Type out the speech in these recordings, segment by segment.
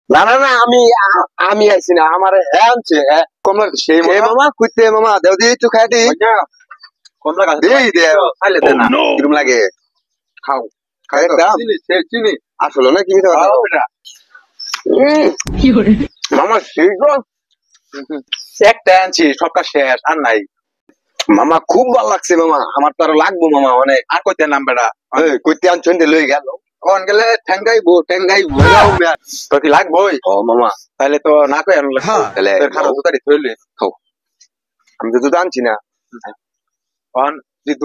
না না না আমি আইছি না আমার হ্যাঁ আনছে হ্যাঁ কমলা সেই মামা কুইতে মামা দেও দি একটু খাই দি কমলা গাছ দেই দে খাইলে দে না কিরম লাগে খাও খাই খাই দাও চিনি আসলে না কি খাও বেটা কি করে মামা সেই গো একটা আনছি সবটা শেষ আর নাই মামা খুব ভালো লাগছে মামা আমার তো আরো লাগবো মামা অনেক আর কইতে নাম বেটা কুইতে আনছেন লই গেল কোন গেলে ঠ্যাঙ্গাইবো তো কি লাগবই ও মামা তাহলে তো না কই আনলো তাহলে খারাপ উতারি থইলে আমি তো দুধ আনছি না কোন যদি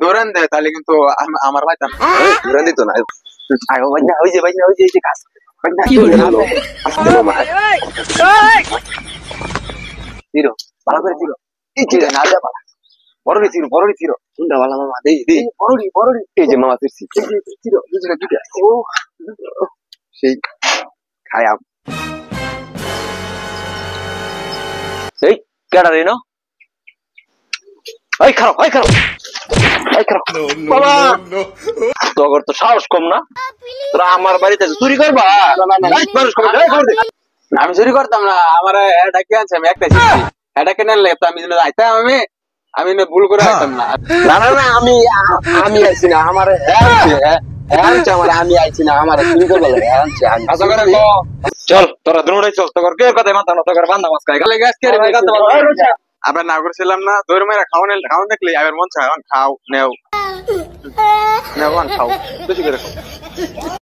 দৌড়ান দে তাহলে কিন্তু আমার ভাই দুধ দিত না আয়ো ভাই ওই যে কাজ কি করে আসতে মামা জিরো ভালো করে জিরো এই যে না যা বালা বড় জিরো শুনটা বালা মামা দেই দেই বড় এই যে মামা ফিরছি জিরো দুটা ও সেই খায়াম এই কেডা রে না এই খারাপ বাবা তোর তো সাহস কম না তোরা আমার বাড়িতে চুরি করবা আমি চুরি করতাম না আমার এটা কি আছে আমি একটা শিখছি এটা কেন লাগতো আমি আইতাম আমি ভুল করে আইতাম না না না আমি আইছি না আমার আমার আমি আইছি না আমার চুরি করবা লাগে চল তোরা দৌড়াই চল তোর কে কথা মাথা না তোর বান্দা মাছ খাই গেলে গ্যাস কেড়ে আমরা না করছিলাম না দৌড় মেরা খাওয়ান দেখলি আবার মন চায় খাও নেও খাও বেশি করে খাও